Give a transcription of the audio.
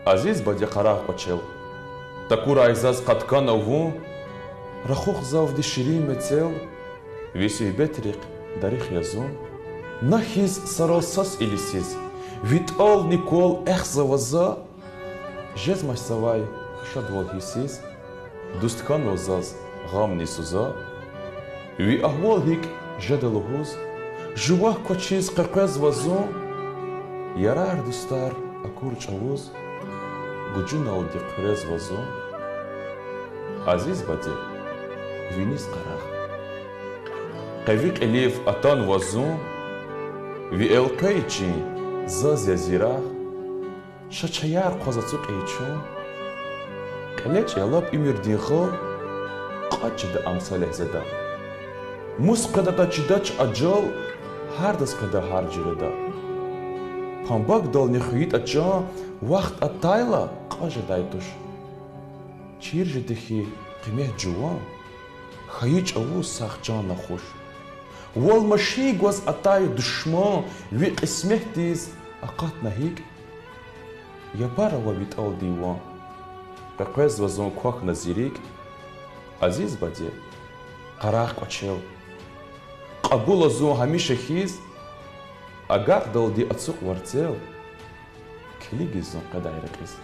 Азиз бади қарақ бачел. Такур айзаз қатқан аву, рахух завди шири мецел, висуй бетрик дарих язун, нахиз саросас илисиз, витал никол эх заваза, жез машсавай шадвал хисиз, дусткан озаз гам нисуза, ви ахвал хик жадалугуз, жувах кочиз қақаз вазун, ярар дустар акур чавуз, гуджуна алди қурез вазун, азиз бади винис қарақ. Қавиқ элиф атан вазун, ви элқайчи заз язирах, шачаяр қозацуқ эйчун, калеч ялаб имирдинхо, қачида амсалех зада. Мусқадата чидач аджал, хардасқада харджирада. Памбак дал нехуит ача, вақт атайла қажа дайтуш. Чир жидихи қимех жуан, хаич аву сахчан нахуш. Вал маши гваз атай душман, ви қисмех тиз ақат нахик. Япара ва вит ал диван, қақвез вазон квах назирик, азиз бади, қарақ қачел. Қабул азон хамиша хиз, агар далди ацуқ варцел, килигизон қадай рақиз.